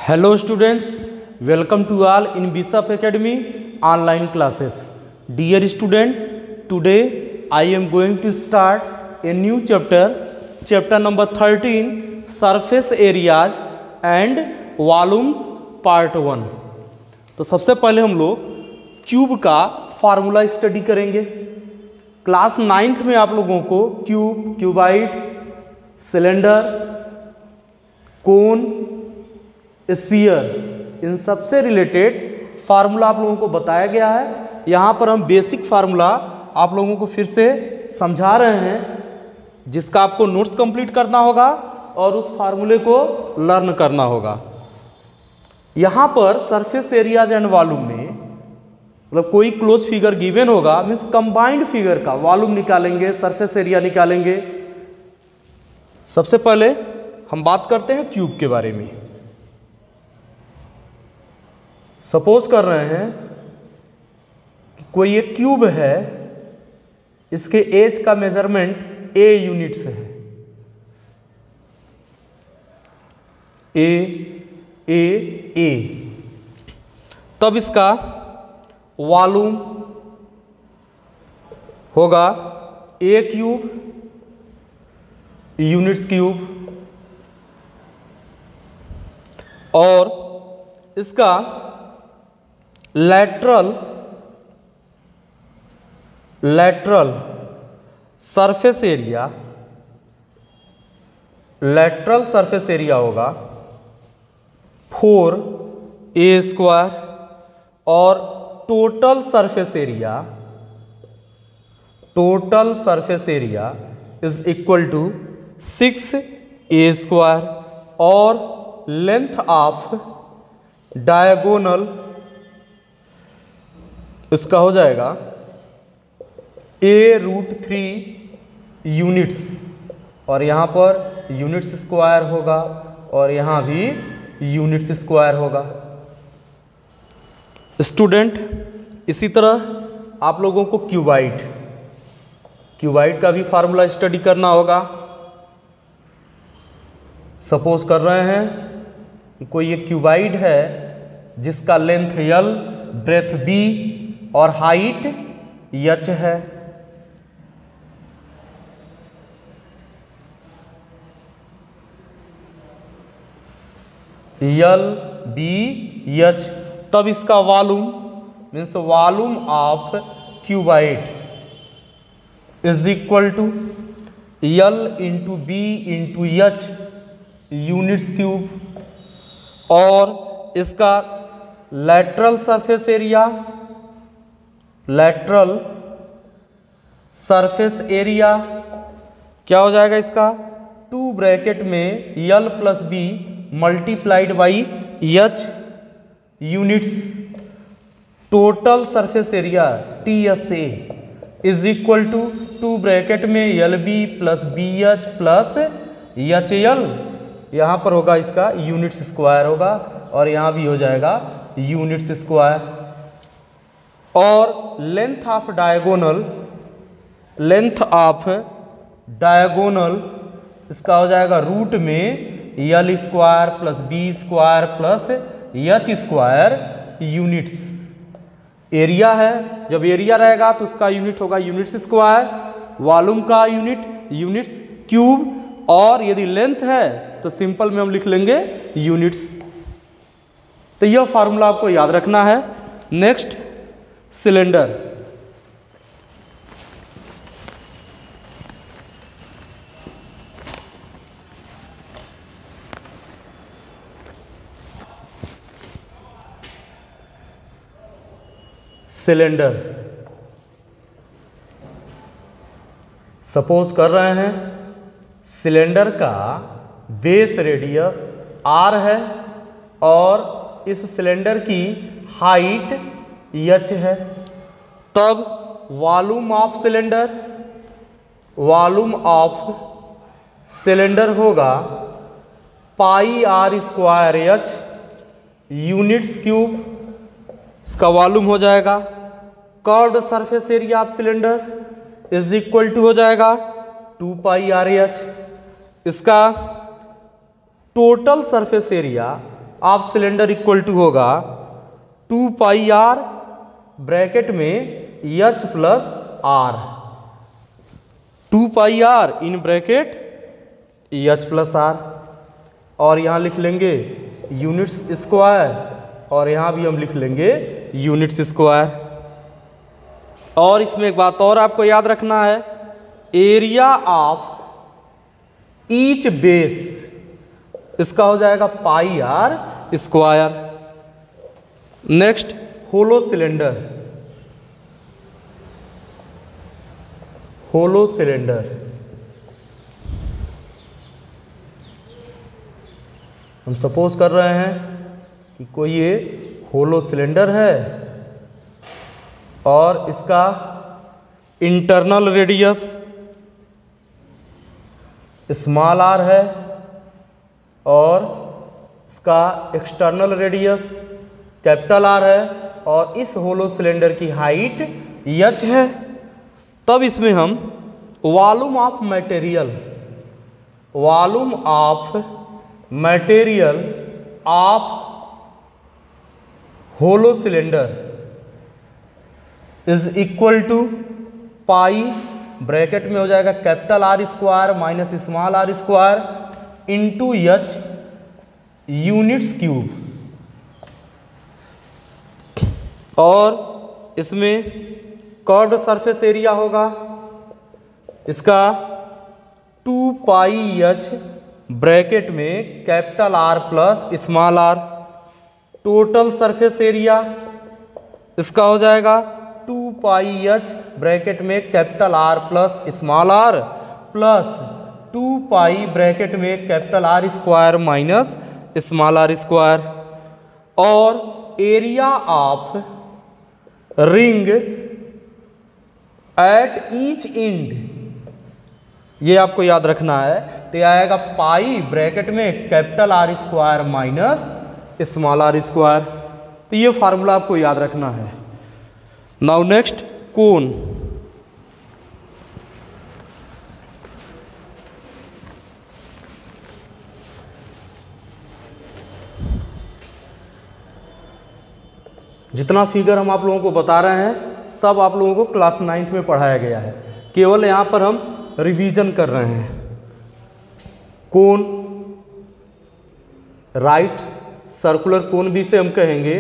Hello students, welcome to all in Bishop Academy online classes. Dear student, today I am going to start a new chapter number 13, surface areas and volumes part 1. तो सबसे पहले हम लोग cube का formula study करेंगे। Class 9th में आप लोगों को क्यूब, क्यूबाइड, सिलेंडर, कोन, स्फीयर इन सबसे रिलेटेड फार्मूला आप लोगों को बताया गया है। यहाँ पर हम बेसिक फार्मूला आप लोगों को फिर से समझा रहे हैं, जिसका आपको नोट्स कंप्लीट करना होगा और उस फार्मूले को लर्न करना होगा। यहाँ पर सरफेस एरियाज एंड वॉल्यूम में मतलब कोई क्लोज फिगर गिवन होगा, मीन्स कंबाइंड फिगर का वॉल्यूम निकालेंगे, सरफेस एरिया निकालेंगे। सबसे पहले हम बात करते हैं क्यूब के बारे में। सपोज कर रहे हैं कि कोई एक क्यूब है, इसके एज का मेजरमेंट ए यूनिट्स है। ए तब इसका वॉल्यूम होगा ए क्यूब यूनिट्स क्यूब, और इसका लैटरल सरफेस एरिया होगा 4a² और total surface area is equal to 6a² और लेंथ ऑफ डायगोनल इसका हो जाएगा a√3 यूनिट्स, और यहाँ पर यूनिट्स स्क्वायर होगा और यहाँ भी यूनिट्स स्क्वायर होगा। स्टूडेंट, इसी तरह आप लोगों को क्यूबाइड का भी फार्मूला स्टडी करना होगा। सपोज कर रहे हैं कि कोई एक क्यूबाइड है जिसका लेंथ L, ब्रेथ B और हाइट h है। L, B, H, तब इसका volume means volume of cuboid is equal to L into B into H units cube, और इसका लैटरल सरफेस एरिया क्या हो जाएगा इसका 2 ब्रैकेट में L plus B multiplied by H units total surface area TSA is equal to 2 bracket में LB plus BH plus HL, यहाँ पर होगा इसका यूनिट्स स्क्वायर होगा और यहाँ भी हो जाएगा यूनिट्स स्क्वायर, और लेंथ ऑफ डायगोनल इसका हो जाएगा रूट में L square plus B square plus H square units. Area है, जब एरिया रहेगा तो उसका यूनिट होगा यूनिट्स स्क्वायर, वॉल्यूम का यूनिट्स क्यूब, और यदि लेंथ है तो सिंपल में हम लिख लेंगे यूनिट्स। तो यह फार्मूला आपको याद रखना है। Next, cylinder. सपोज कर रहे हैं सिलेंडर का बेस रेडियस R है और इस सिलेंडर की हाइट h है, तब वॉल्यूम ऑफ सिलेंडर होगा πr² h यूनिट्स क्यूब, इसका वॉल्यूम हो जाएगा। Curved surface area of cylinder is equal to हो जाएगा 2πr/h। इसका total surface area of cylinder equal to होगा 2 पाई आर ब्रैकेट में H plus R, 2 pi R in bracket H plus R, और यहाँ लिख लेंगे यूनिट्स स्क्वायर, और यहाँ भी हम लिख लेंगे यूनिट्स स्क्वायर। और इसमें एक बात और आपको याद रखना है, एरिया ऑफ ईच बेस इसका हो जाएगा pi R square. Next hollow cylinder, hollow cylinder हम सपोज कर रहे हैं कि कोई ये होलो सिलेंडर है और इसका इंटरनल रेडियस स्मॉल आर है और इसका एक्सटर्नल रेडियस कैपिटल आर है, और इस होलो सिलेंडर की हाइट एच है। तब इसमें हम volume of material, volume of material of hollow cylinder is equal to pi bracket में हो जाएगा capital R square minus small R square into H units cube, और इसमें कर्व्ड सरफेस एरिया होगा इसका 2 पाई एच ब्रैकेट में capital R plus small R, total surface area इसका हो जाएगा 2 पाई एच ब्रैकेट में capital R plus small R plus 2 pi bracket में capital R square minus small R square, और area of ring at each end ये आपको याद रखना है, तो यह आएगा पाई ब्रैकेट में capital R square minus small R square. तो ये फार्मूला आपको याद रखना है। नाउ नेक्स्ट कोन, जितना फिगर हम आप लोगों को बता रहे हैं सब आप लोगों को क्लास 9th में पढ़ाया गया है, केवल यहाँ पर हम रिवीजन कर रहे हैं। कोन, राइट सर्कुलर कोन भी से हम कहेंगे,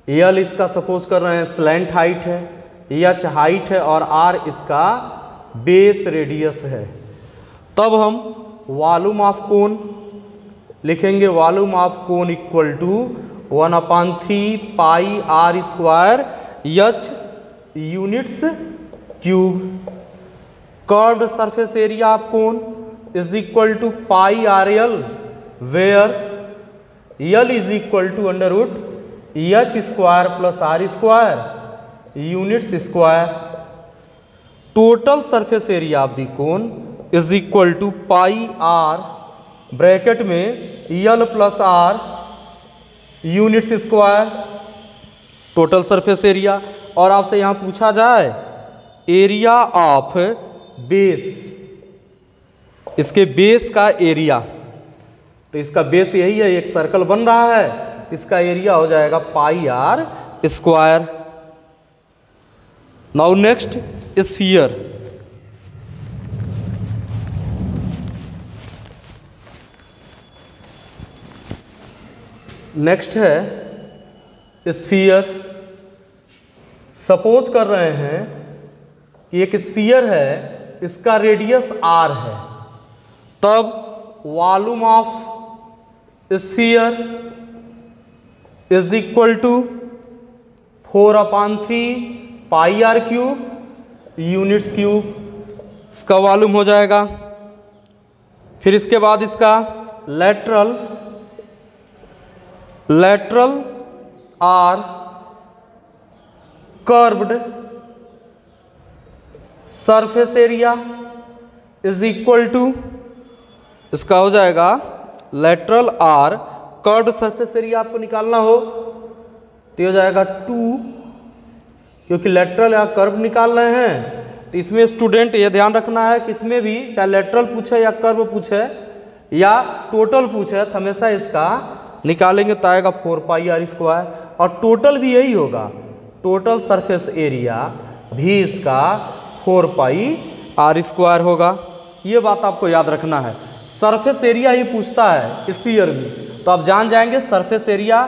एल इसका सपोज कर रहे हैं स्लैंट हाइट है, एच हाइट है और आर इसका बेस रेडियस है। तब हम वॉल्यूम ऑफ कोन लिखेंगे, volume of cone equal to 1/3 pi R square H units cube. Curved surface area of cone is equal to pi R L, where L is equal to under root H square plus R square units square. Total surface area of the cone is equal to pi R bracket में L plus R units square, total surface area. और आपसे यहां पूछा जाए area of base, इसके base का area, तो इसका बेस यही है, एक सर्कल बन रहा है, इसका एरिया हो जाएगा pi R square. Now next sphere, next है स्फीयर। सपोज कर रहे हैं कि एक स्फीयर है, इसका रेडियस आर है, तब volume of sphere is equal to 4/3 pi R cube units cube, इसका वॉल्यूम हो जाएगा। फिर इसके बाद इसका lateral or curved surface area is equal to, इसका हो जाएगा lateral or curved surface area आपको निकालना हो तो हो जाएगा 2, क्योंकि लेटरल या कर्व निकाल रहे हैं। तो इसमें स्टूडेंट ये ध्यान रखना है कि इसमें भी चाहे लेटरल पूछे या कर्व पूछे या टोटल पूछे, तो हमेशा इसका निकालेंगे तो आएगा 4 पाई आर स्क्वायर, और टोटल भी यही होगा, टोटल सरफेस एरिया भी इसका 4 पाई आर स्क्वायर होगा। ये बात आपको याद रखना है, सरफेस एरिया ही पूछता है स्फीयर में, तो आप जान जाएंगे सरफेस एरिया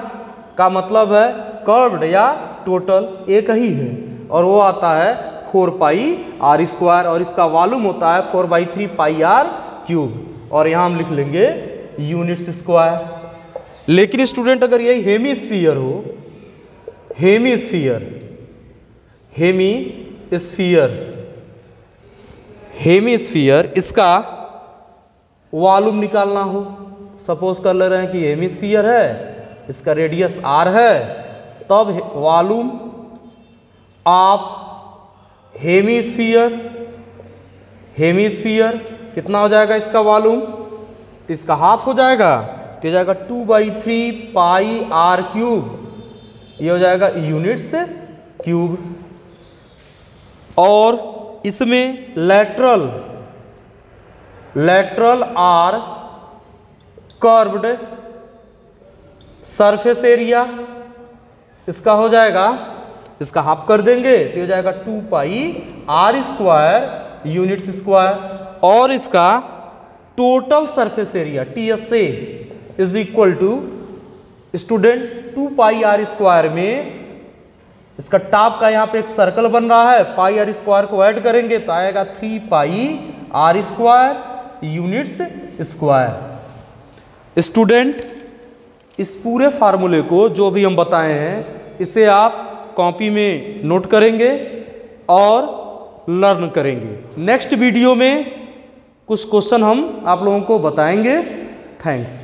का मतलब है कर्व्ड या टोटल एक ही है, और वो आता है 4 पाई आर स्क्वायर, और इसका वॉल्यूम होता है 4/3 पाई आर क्यूब, और यहाँ हम लिख लेंगे यूनिट्स स्क्वायर। लेकिन स्टूडेंट अगर यही हेमीस्फीयर हो, हेमीस्फीयर इसका वॉल्यूम निकालना हो, सपोज कर ले रहे हैं कि हेमीस्फीयर है, इसका रेडियस r है, तब वॉल्यूम ऑफ हेमीस्फीयर कितना हो जाएगा इसका वॉल्यूम, तो इसका हाफ हो जाएगा, तो हो जाएगा 2/3 पाई आर क्यूब, ये हो जाएगा यूनिट्स क्यूब। और इसमें lateral or curved surface area इसका हो जाएगा, इसका हाफ कर देंगे तो हो जाएगा 2 pi R square units square, और इसका total surface area TSA is equal to student 2 pi R square में इसका टॉप का यहाँ पे एक सर्कल बन रहा है, पाई आर स्क्वायर को ऐड करेंगे तो आएगा 3 pi R square units square. Student इस पूरे फार्मूले को जो भी हम बताए हैं इसे आप कॉपी में नोट करेंगे और लर्न करेंगे। नेक्स्ट वीडियो में कुछ क्वेश्चन हम आप लोगों को बताएंगे। थैंक्स।